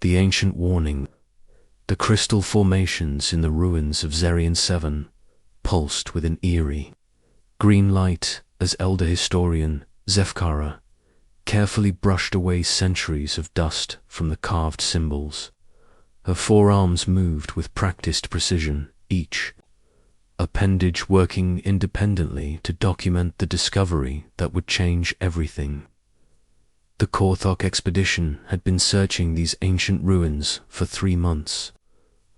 the ancient warning. The crystal formations in the ruins of Zerion 7 pulsed with an eerie green light as elder historian Zefkara carefully brushed away centuries of dust from the carved symbols. Her forearms moved with practiced precision, each appendage working independently to document the discovery that would change everything. The Korthok expedition had been searching these ancient ruins for 3 months,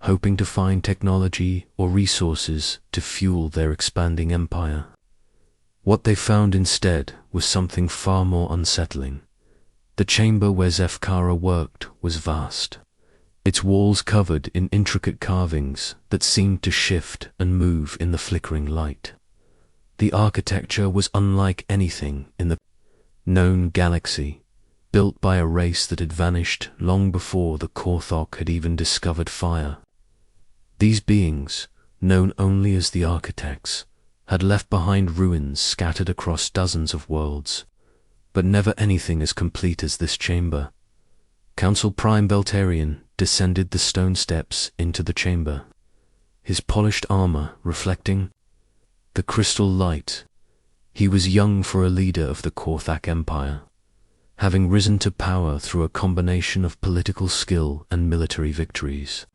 hoping to find technology or resources to fuel their expanding empire. What they found instead was something far more unsettling. The chamber where Zefkara worked was vast, its walls covered in intricate carvings that seemed to shift and move in the flickering light. The architecture was unlike anything in the known galaxy, built by a race that had vanished long before the Korthok had even discovered fire. These beings, known only as the architects, had left behind ruins scattered across dozens of worlds, but never anything as complete as this chamber. Council Prime Beltarian descended the stone steps into the chamber, his polished armor reflecting the crystal light. He was young for a leader of the Korthak Empire, having risen to power through a combination of political skill and military victories.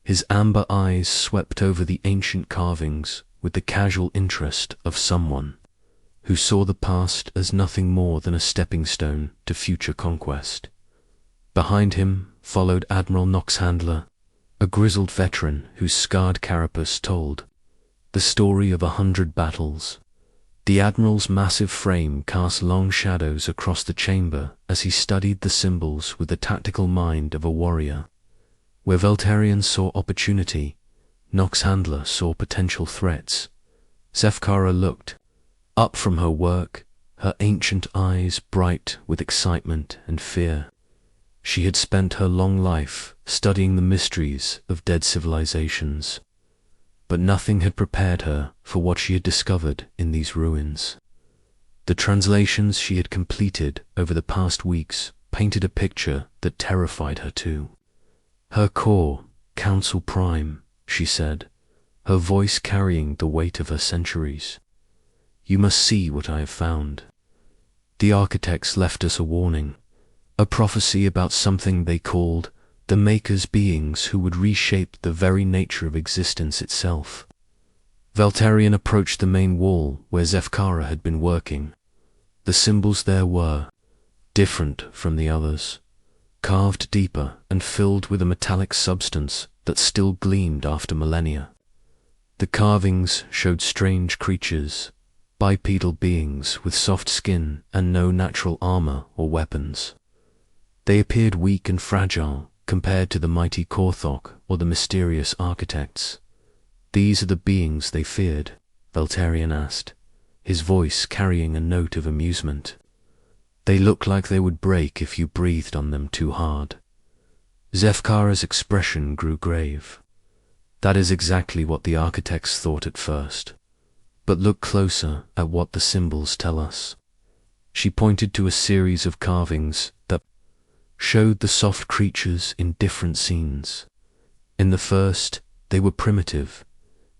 His amber eyes swept over the ancient carvings with the casual interest of someone who saw the past as nothing more than a stepping stone to future conquest. Behind him followed Admiral Noxhandler, a grizzled veteran whose scarred carapace told the story of 100 battles. The Admiral's massive frame cast long shadows across the chamber as he studied the symbols with the tactical mind of a warrior. Where Veltarian saw opportunity, Noxhandler saw potential threats. Zefkara looked up from her work, her ancient eyes bright with excitement and fear. She had spent her long life studying the mysteries of dead civilizations, but nothing had prepared her for what she had discovered in these ruins. The translations she had completed over the past weeks painted a picture that terrified her too. Her core, Council Prime, she said, her voice carrying the weight of her centuries. You must see what I have found. The architects left us a warning, a prophecy about something they called the Maker's beings who would reshape the very nature of existence itself. Veltarian approached the main wall where Zefkara had been working. The symbols there were different from the others, carved deeper and filled with a metallic substance that still gleamed after millennia. The carvings showed strange creatures, bipedal beings with soft skin and no natural armor or weapons. They appeared weak and fragile compared to the mighty Korthok or the mysterious architects. These are the beings they feared, Veltarian asked, his voice carrying a note of amusement. They look like they would break if you breathed on them too hard. Zefkara's expression grew grave. That is exactly what the architects thought at first. But look closer at what the symbols tell us. She pointed to a series of carvings that showed the soft creatures in different scenes. In the first, they were primitive,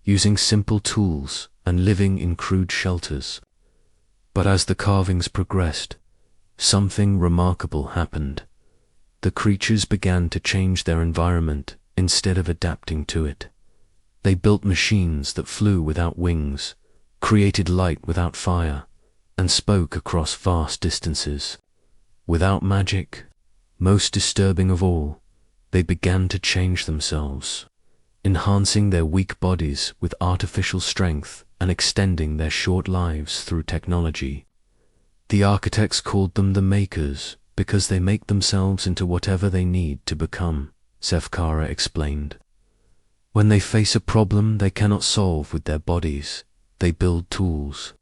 using simple tools and living in crude shelters. But as the carvings progressed, something remarkable happened. The creatures began to change their environment instead of adapting to it. They built machines that flew without wings, created light without fire, and spoke across vast distances. Without magic, most disturbing of all, they began to change themselves, enhancing their weak bodies with artificial strength and extending their short lives through technology. The architects called them the Makers because they make themselves into whatever they need to become, Zefkara explained. When they face a problem they cannot solve with their bodies, they build tools.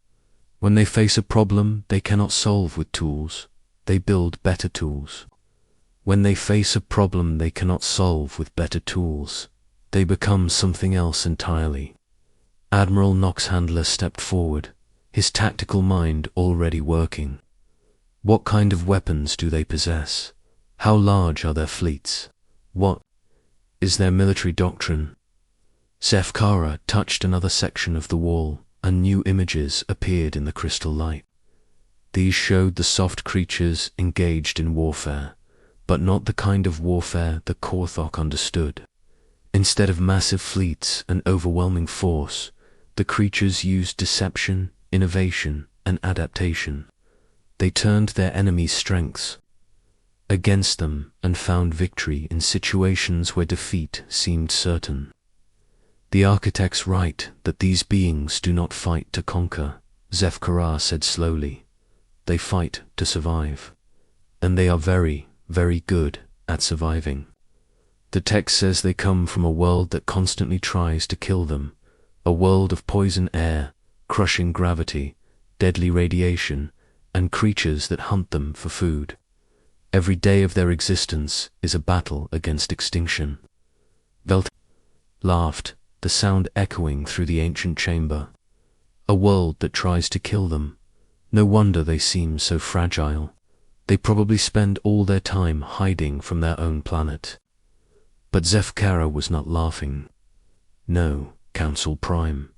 When they face a problem they cannot solve with tools, they build better tools. When they face a problem they cannot solve with better tools, they become something else entirely. Admiral Noxhandler stepped forward, his tactical mind already working. What kind of weapons do they possess? How large are their fleets? What is their military doctrine? Zefkara touched another section of the wall, and new images appeared in the crystal light. These showed the soft creatures engaged in warfare, but not the kind of warfare that Korthok understood. Instead of massive fleets and overwhelming force, the creatures used deception, innovation, and adaptation. They turned their enemies' strengths against them and found victory in situations where defeat seemed certain. The architects write that these beings do not fight to conquer, Zefkara said slowly. They fight to survive. And they are very, very good at surviving. The text says they come from a world that constantly tries to kill them, a world of poison air, crushing gravity, deadly radiation, and creatures that hunt them for food. Every day of their existence is a battle against extinction. Velt laughed, the sound echoing through the ancient chamber. A world that tries to kill them. No wonder they seem so fragile. They probably spend all their time hiding from their own planet. But Zefkara was not laughing. No, Council Prime.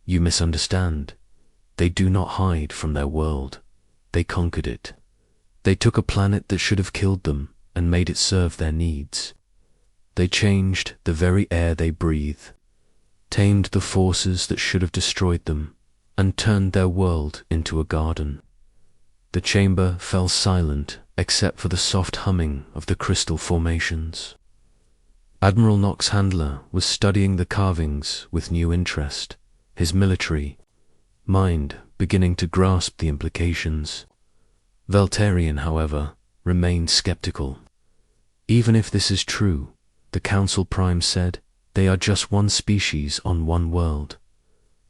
You misunderstand. They do not hide from their world. They conquered it. They took a planet that should have killed them and made it serve their needs. They changed the very air they breathe, tamed the forces that should have destroyed them, and turned their world into a garden. The chamber fell silent except for the soft humming of the crystal formations. Admiral Nox Handler was studying the carvings with new interest, his military mind beginning to grasp the implications. Veltarian, however, remained skeptical. Even if this is true, the Council Prime said, they are just one species on one world.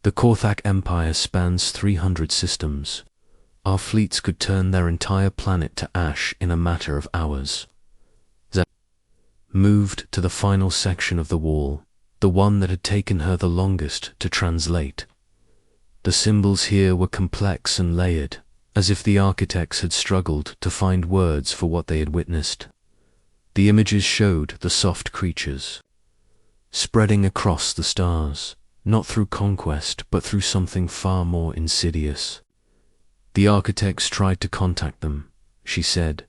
The Korthak Empire spans 300 systems. Our fleets could turn their entire planet to ash in a matter of hours. Zef moved to the final section of the wall, the one that had taken her the longest to translate. The symbols here were complex and layered, as if the architects had struggled to find words for what they had witnessed. The images showed the soft creatures, spreading across the stars, not through conquest, but through something far more insidious. The architects tried to contact them, she said,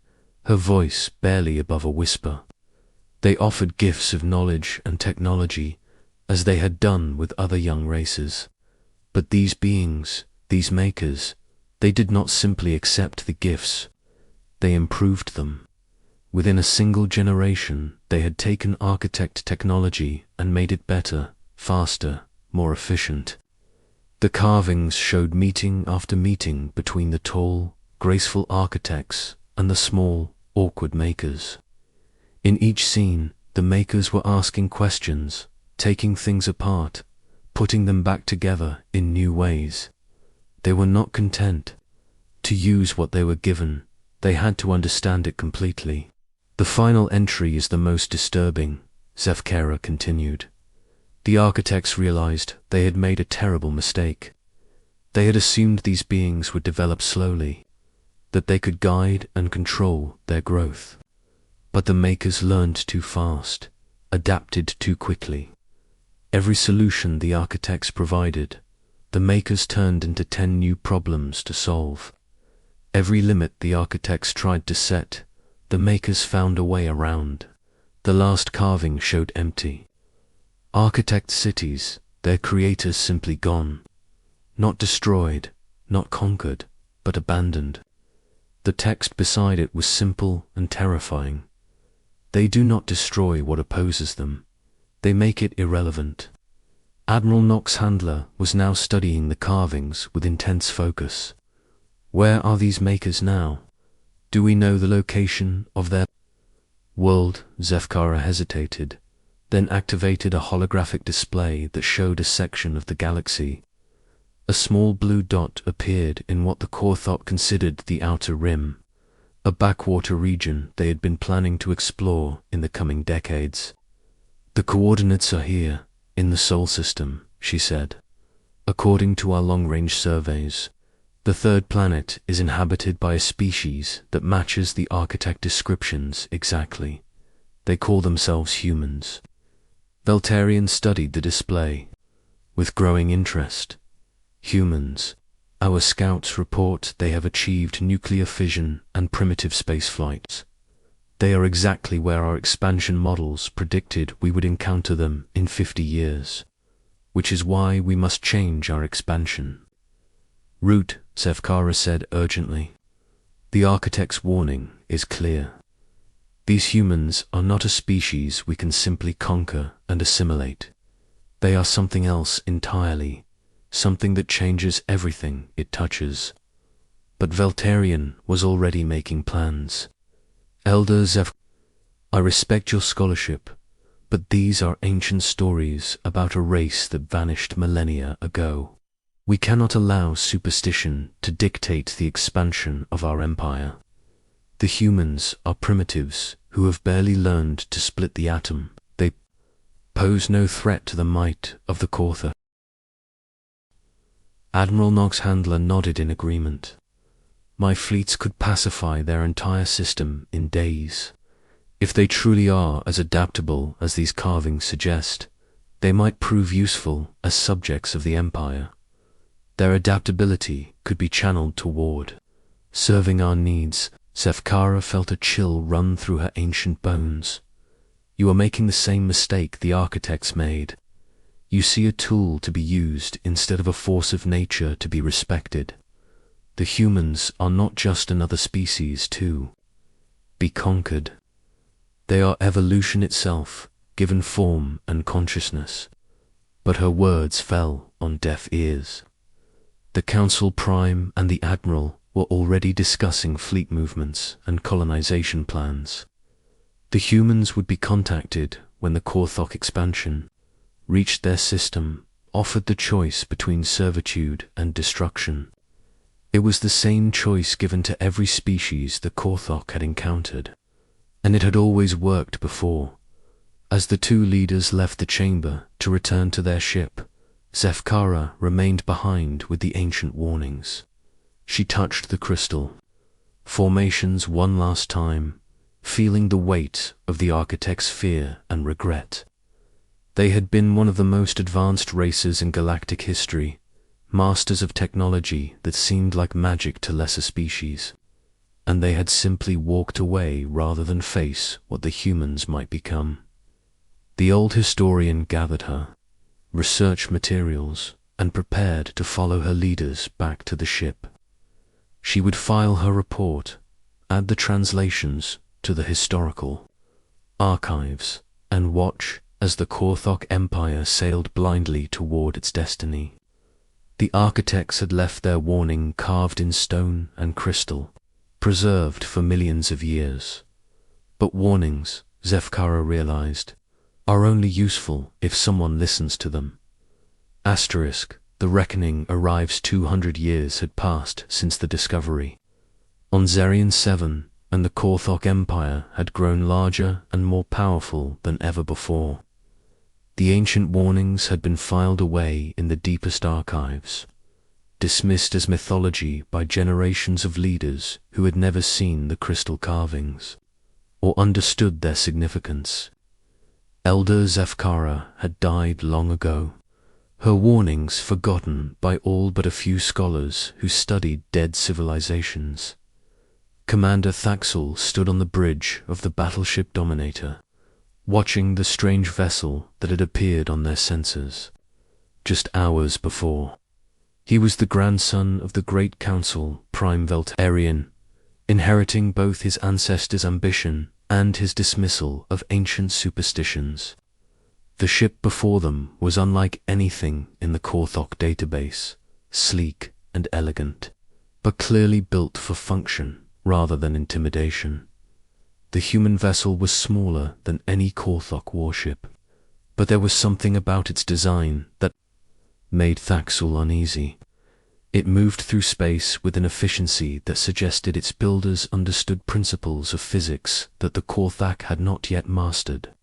her voice barely above a whisper. They offered gifts of knowledge and technology, as they had done with other young races. But these beings, these makers, they did not simply accept the gifts, they improved them. Within a single generation, they had taken architect technology and made it better, faster, more efficient. The carvings showed meeting after meeting between the tall, graceful architects and the small, awkward makers. In each scene, the makers were asking questions, taking things apart, putting them back together in new ways. They were not content to use what they were given. They had to understand it completely. The final entry is the most disturbing, Zefkara continued. The architects realized they had made a terrible mistake. They had assumed these beings would develop slowly, that they could guide and control their growth. But the makers learned too fast, adapted too quickly. Every solution the architects provided, the makers turned into 10 new problems to solve. Every limit the architects tried to set, the makers found a way around. The last carving showed empty. Architect cities, their creators simply gone. Not destroyed, not conquered, but abandoned. The text beside it was simple and terrifying. They do not destroy what opposes them. They make it irrelevant. Admiral Nox Handler was now studying the carvings with intense focus. Where are these makers now? Do we know the location of their world? Zefkara hesitated, then activated a holographic display that showed a section of the galaxy. A small blue dot appeared in what the Korthok considered the outer rim, a backwater region they had been planning to explore in the coming decades. The coordinates are here, in the Sol system, she said. According to our long-range surveys, the third planet is inhabited by a species that matches the architect descriptions exactly. They call themselves humans. Veltarian studied the display with growing interest. Humans. Our scouts report they have achieved nuclear fission and primitive space flights. They are exactly where our expansion models predicted we would encounter them in 50 years. Which is why we must change our expansion route, Zefkara said urgently. The architect's warning is clear. These humans are not a species we can simply conquer and assimilate. They are something else entirely, something that changes everything it touches. But Veltarian was already making plans. Elder Zef, I respect your scholarship, but these are ancient stories about a race that vanished millennia ago. We cannot allow superstition to dictate the expansion of our empire. The humans are primitives who have barely learned to split the atom. They pose no threat to the might of the Kortha. Admiral Nogg's handler nodded in agreement. My fleets could pacify their entire system in days. If they truly are as adaptable as these carvings suggest, they might prove useful as subjects of the Empire. Their adaptability could be channeled toward serving our needs. Zefkara felt a chill run through her ancient bones. You are making the same mistake the architects made. You see a tool to be used instead of a force of nature to be respected. The humans are not just another species to be conquered. They are evolution itself, given form and consciousness. But her words fell on deaf ears. The Council Prime and the Admiral were already discussing fleet movements and colonization plans. The humans would be contacted when the Korthok expansion reached their system, offered the choice between servitude and destruction. It was the same choice given to every species the Korthok had encountered, and it had always worked before. As the two leaders left the chamber to return to their ship, Zefkara remained behind with the ancient warnings. She touched the crystal formations one last time, feeling the weight of the architect's fear and regret. They had been one of the most advanced races in galactic history, masters of technology that seemed like magic to lesser species, and they had simply walked away rather than face what the humans might become. The old historian gathered her research materials and prepared to follow her leaders back to the ship. She would file her report, add the translations to the historical archives, and watch as the Korthok Empire sailed blindly toward its destiny. The architects had left their warning carved in stone and crystal, preserved for millions of years. But warnings, Zefkara realized, are only useful if someone listens to them. Asterisk, the reckoning arrives 200 years had passed since the discovery. On Zerion 7, and the Korthok Empire had grown larger and more powerful than ever before. The ancient warnings had been filed away in the deepest archives, dismissed as mythology by generations of leaders who had never seen the crystal carvings or understood their significance. Elder Zefkara had died long ago, her warnings forgotten by all but a few scholars who studied dead civilizations. Commander Thaxel stood on the bridge of the battleship Dominator, watching the strange vessel that had appeared on their sensors just hours before. He was the grandson of the Great Council Prime Veltarian, inheriting both his ancestors' ambition and his dismissal of ancient superstitions. The ship before them was unlike anything in the Korthok database, sleek and elegant, but clearly built for function rather than intimidation. The human vessel was smaller than any Korthok warship, but there was something about its design that made Thaxel uneasy. It moved through space with an efficiency that suggested its builders understood principles of physics that the Korthak had not yet mastered.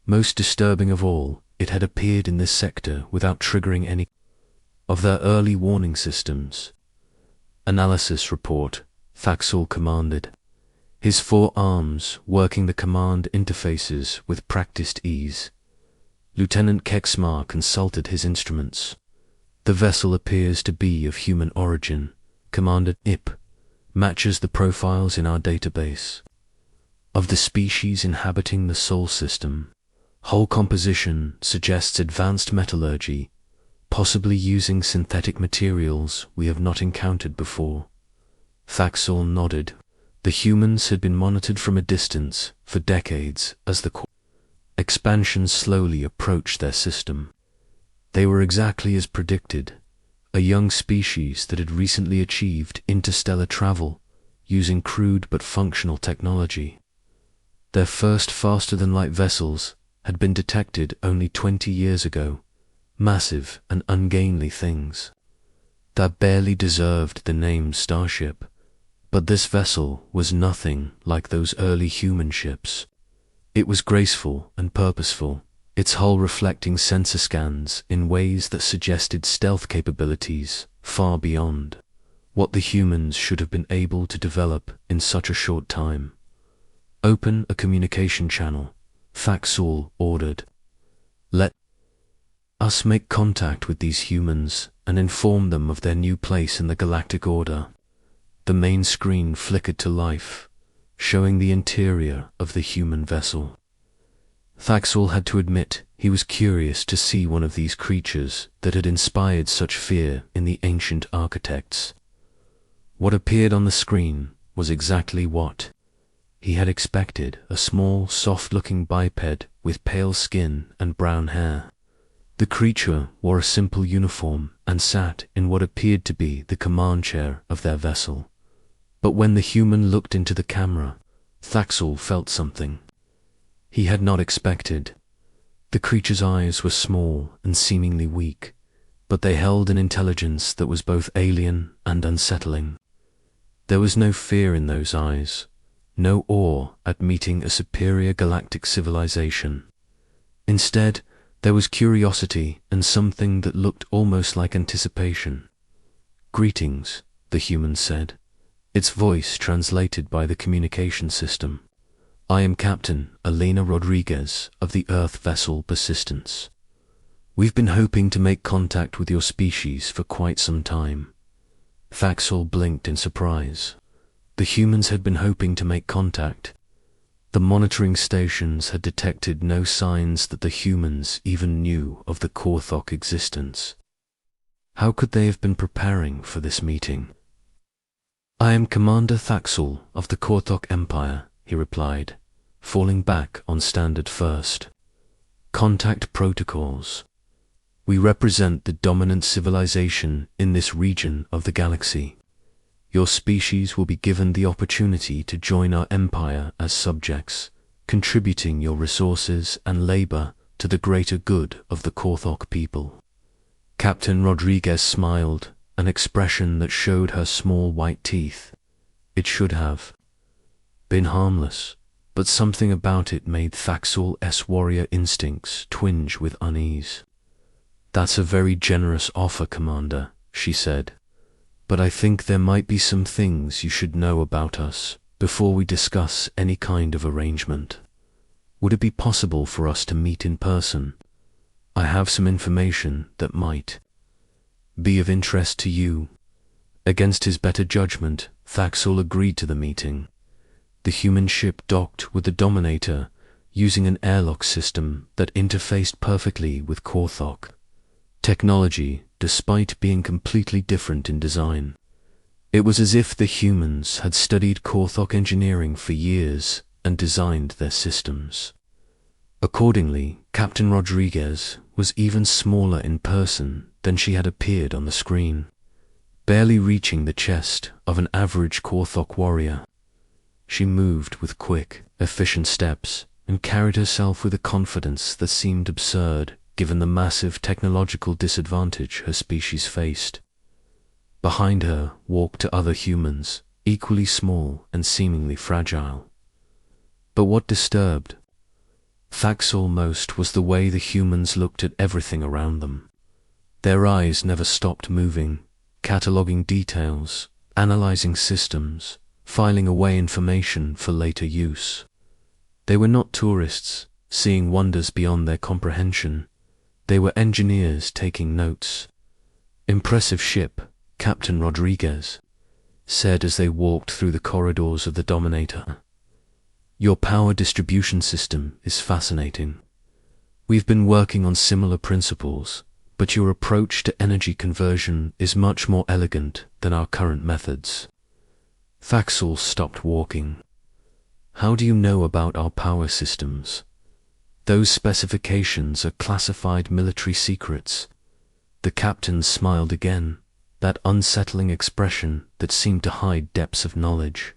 Most disturbing of all, it had appeared in this sector without triggering any of their early warning systems. Analysis report, Thaxel commanded. his 4 arms working the command interfaces with practiced ease. Lieutenant Keksmar consulted his instruments. The vessel appears to be of human origin. Commander IP matches the profiles in our database. Of the species inhabiting the Sol system, hull composition suggests advanced metallurgy, possibly using synthetic materials we have not encountered before. Thaxol nodded. The humans had been monitored from a distance for decades as the expansion slowly approached their system. They were exactly as predicted, a young species that had recently achieved interstellar travel using crude but functional technology. Their first faster-than-light vessels had been detected only 20 years ago, massive and ungainly things that barely deserved the name Starship. But this vessel was nothing like those early human ships. It was graceful and purposeful, its hull reflecting sensor scans in ways that suggested stealth capabilities far beyond what the humans should have been able to develop in such a short time. Open a communication channel, Thaxol ordered. Let us make contact with these humans and inform them of their new place in the galactic order. The main screen flickered to life, showing the interior of the human vessel. Thaxol had to admit he was curious to see one of these creatures that had inspired such fear in the ancient architects. What appeared on the screen was exactly what he had expected: a small, soft-looking biped with pale skin and brown hair. The creature wore a simple uniform and sat in what appeared to be the command chair of their vessel. But when the human looked into the camera, Thaxol felt something he had not expected. The creature's eyes were small and seemingly weak, but they held an intelligence that was both alien and unsettling. There was no fear in those eyes, no awe at meeting a superior galactic civilization. Instead, there was curiosity and something that looked almost like anticipation. "Greetings," the human said, its voice translated by the communication system. "I am Captain Elena Rodriguez of the Earth vessel Persistence. We've been hoping to make contact with your species for quite some time." Thaxol blinked in surprise. The humans had been hoping to make contact. The monitoring stations had detected no signs that the humans even knew of the Korthok existence. How could they have been preparing for this meeting? "I am Commander Thaxol of the Korthok Empire," he replied, falling back on standard first. "Contact protocols. We represent the dominant civilization in this region of the galaxy. Your species will be given the opportunity to join our empire as subjects, contributing your resources and labor to the greater good of the Korthok people." Captain Rodriguez smiled, an expression that showed her small white teeth. It should have been harmless, but something about it made Thaxol's warrior instincts twinge with unease. "That's a very generous offer, Commander," she said, "but I think there might be some things you should know about us before we discuss any kind of arrangement. Would it be possible for us to meet in person? I have some information that might be of interest to you." Against his better judgment, Thaxol agreed to the meeting. The human ship docked with the Dominator using an airlock system that interfaced perfectly with Korthok technology, despite being completely different in design. It was as if the humans had studied Korthok engineering for years and designed their systems. Accordingly, Captain Rodriguez was even smaller in person than she had appeared on the screen, barely reaching the chest of an average Korthok warrior. She moved with quick, efficient steps and carried herself with a confidence that seemed absurd given the massive technological disadvantage her species faced. Behind her walked other humans, equally small and seemingly fragile. But what disturbed Thaxol most was the way the humans looked at everything around them. Their eyes never stopped moving, cataloging details, analyzing systems, filing away information for later use. They were not tourists, seeing wonders beyond their comprehension. They were engineers taking notes. "Impressive ship," Captain Rodriguez said as they walked through the corridors of the Dominator. "Your power distribution system is fascinating. We've been working on similar principles, but your approach to energy conversion is much more elegant than our current methods." Thaxel stopped walking. "How do you know about our power systems? Those specifications are classified military secrets." The captain smiled again, that unsettling expression that seemed to hide depths of knowledge.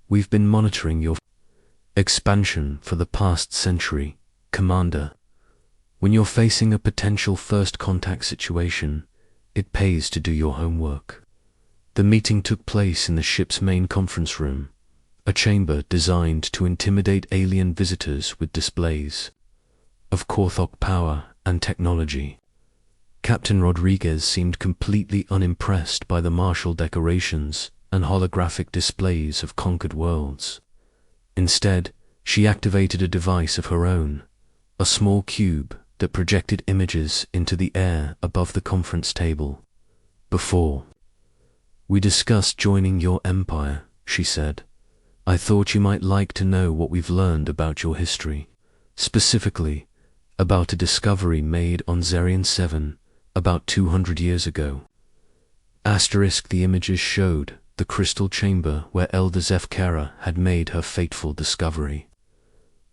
"We've been monitoring your expansion for the past century, Commander. When you're facing a potential first contact situation, it pays to do your homework." The meeting took place in the ship's main conference room, a chamber designed to intimidate alien visitors with displays of Korthok power and technology. Captain Rodriguez seemed completely unimpressed by the martial decorations and holographic displays of conquered worlds. Instead, she activated a device of her own, a small cube that projected images into the air above the conference table. "Before we discussed joining your empire," she said, "I thought you might like to know what we've learned about your history, specifically about a discovery made on Zarian 7 about 200 years ago." The images showed the crystal chamber where Elder Zefkara had made her fateful discovery.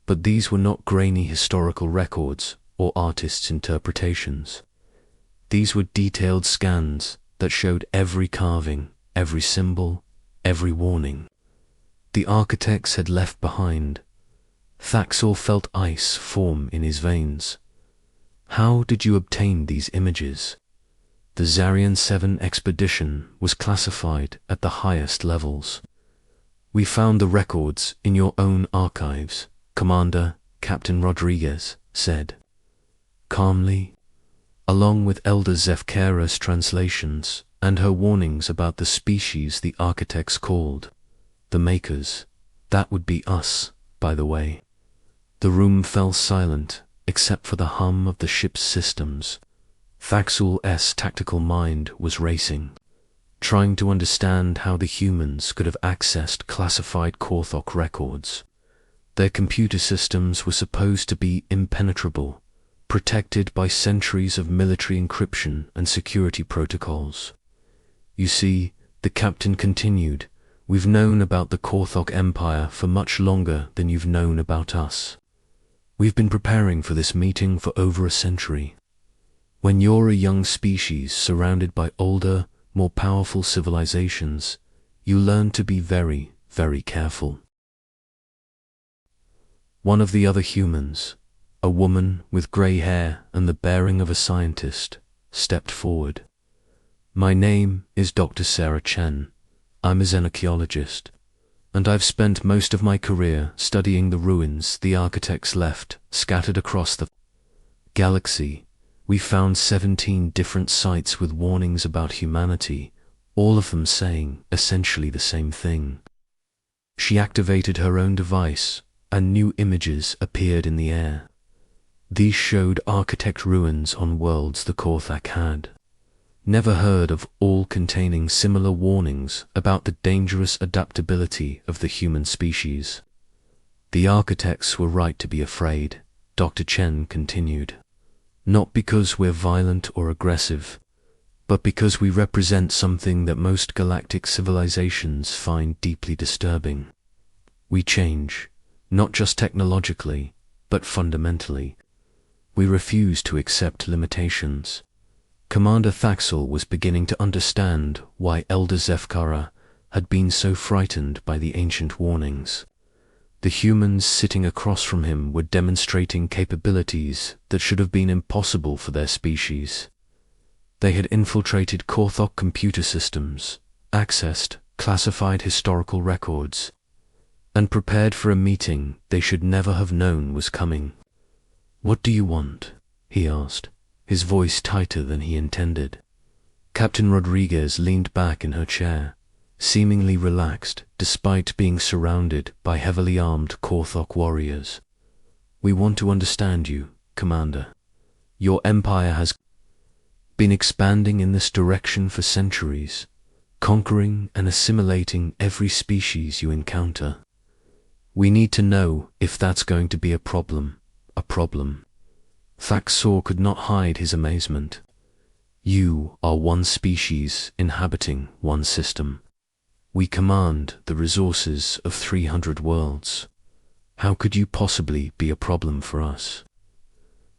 But these were not grainy historical records or artists' interpretations. These were detailed scans that showed every carving, every symbol, every warning the architects had left behind. Thaxel felt ice form in his veins. "How did you obtain these images?" The Zarian 7 expedition was classified at the highest levels. "We found the records in your own archives," Commander, Captain Rodriguez said calmly, along with Elder Zefkara's translations and her warnings about the species the architects called the Makers. "That would be us, by the way." The room fell silent, except for the hum of the ship's systems. Thaxel's tactical mind was racing, trying to understand how the humans could have accessed classified Korthok records. Their computer systems were supposed to be impenetrable, protected by centuries of military encryption and security protocols. "You see," the captain continued, "we've known about the Korthok Empire for much longer than you've known about us. We've been preparing for this meeting for over a century. When you're a young species surrounded by older, more powerful civilizations, you learn to be very, very careful." One of the other humans, a woman with grey hair and the bearing of a scientist, stepped forward. "My name is Dr. Sarah Chen. I'm a xenarchaeologist, and I've spent most of my career studying the ruins the architects left scattered across the galaxy. We found 17 different sites with warnings about humanity, all of them saying essentially the same thing." She activated her own device, and new images appeared in the air. These showed architect ruins on worlds the Korthak had never heard of, all containing similar warnings about the dangerous adaptability of the human species. "The architects were right to be afraid," Dr. Chen continued. "Not because we're violent or aggressive, but because we represent something that most galactic civilizations find deeply disturbing. We change, not just technologically, but fundamentally. We refuse to accept limitations." Commander Thaxel was beginning to understand why Elder Zefkara had been so frightened by the ancient warnings. The humans sitting across from him were demonstrating capabilities that should have been impossible for their species. They had infiltrated Korthok computer systems, accessed classified historical records, and prepared for a meeting they should never have known was coming. "What do you want?" he asked, his voice tighter than he intended. Captain Rodriguez leaned back in her chair, seemingly relaxed despite being surrounded by heavily armed Korthok warriors. "We want to understand you, Commander. Your empire has been expanding in this direction for centuries, conquering and assimilating every species you encounter. We need to know if that's going to be a problem. A problem." Thaxor could not hide his amazement. "You are one species inhabiting one system. We command the resources of 300 worlds. How could you possibly be a problem for us?"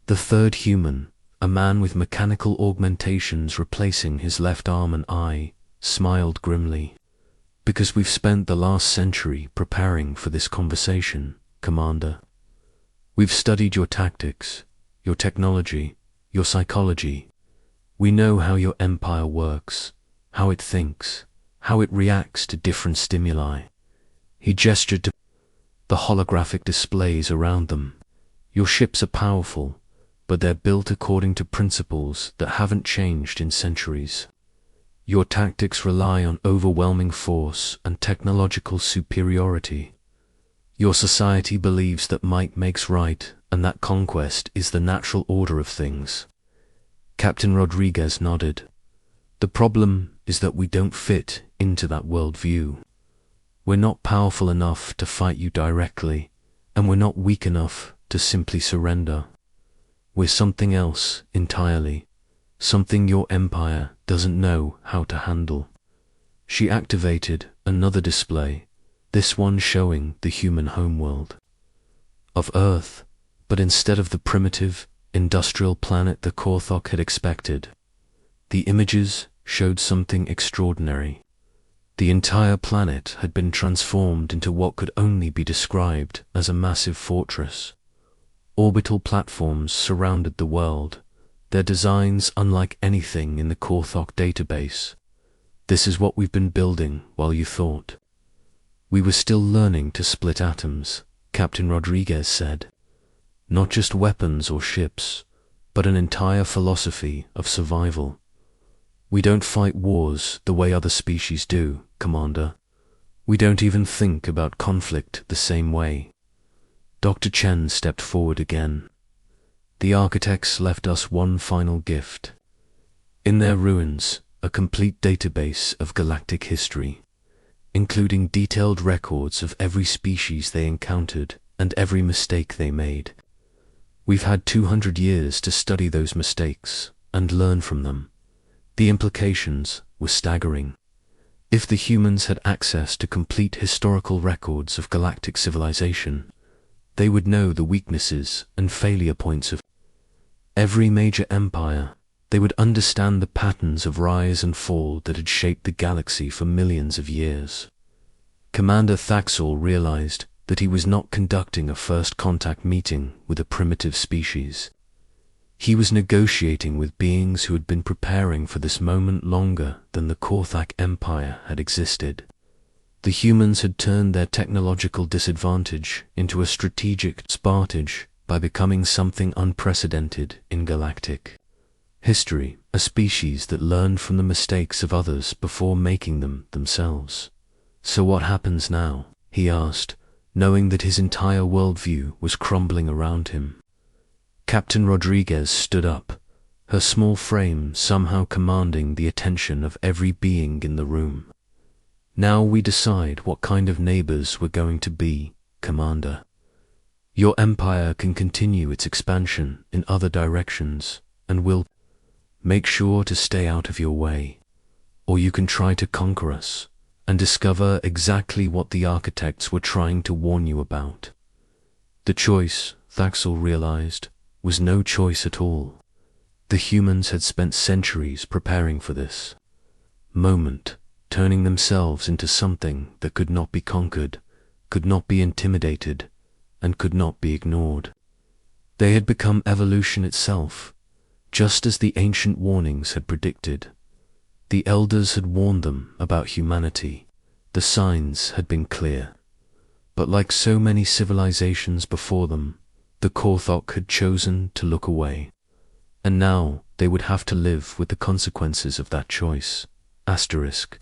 The third human, a man with mechanical augmentations replacing his left arm and eye, smiled grimly. "Because we've spent the last century preparing for this conversation, Commander. We've studied your tactics, your technology, your psychology. We know how your empire works, how it thinks, how it reacts to different stimuli." He gestured to the holographic displays around them. "Your ships are powerful, but they're built according to principles that haven't changed in centuries. Your tactics rely on overwhelming force and technological superiority. Your society believes that might makes right and that conquest is the natural order of things." Captain Rodriguez nodded. "The problem is that we don't fit into that worldview. We're not powerful enough to fight you directly, and we're not weak enough to simply surrender. We're something else entirely, something your empire doesn't know how to handle." She activated another display, this one showing the human homeworld of Earth, but instead of the primitive, industrial planet the Korthok had expected. The images showed something extraordinary. The entire planet had been transformed into what could only be described as a massive fortress. Orbital platforms surrounded the world, their designs unlike anything in the Korthok database. "This is what we've been building while you thought. We were still learning to split atoms," Captain Rodriguez said. "Not just weapons or ships, but an entire philosophy of survival. We don't fight wars the way other species do, Commander. We don't even think about conflict the same way." Dr. Chen stepped forward again. "The architects left us one final gift. In their ruins, a complete database of galactic history, including detailed records of every species they encountered and every mistake they made. We've had 200 years to study those mistakes and learn from them. The implications were staggering. If the humans had access to complete historical records of galactic civilization, they would know the weaknesses and failure points of every major empire. They would understand the patterns of rise and fall that had shaped the galaxy for millions of years." Commander Thaxor realized that he was not conducting a first contact meeting with a primitive species. He was negotiating with beings who had been preparing for this moment longer than the Korthak Empire had existed. The humans had turned their technological disadvantage into a strategic advantage by becoming something unprecedented in galactic history, a species that learned from the mistakes of others before making them themselves. "So what happens now?" he asked, knowing that his entire worldview was crumbling around him. Captain Rodriguez stood up, her small frame somehow commanding the attention of every being in the room. "Now we decide what kind of neighbors we're going to be, Commander. Your empire can continue its expansion in other directions, and we'll make sure to stay out of your way. Or you can try to conquer us and discover exactly what the architects were trying to warn you about." The choice, Thaxor realized, was no choice at all. The humans had spent centuries preparing for this moment, turning themselves into something that could not be conquered, could not be intimidated, and could not be ignored. They had become evolution itself, just as the ancient warnings had predicted. The elders had warned them about humanity. The signs had been clear. But like so many civilizations before them, the Korthok had chosen to look away. And now they would have to live with the consequences of that choice. Asterisk.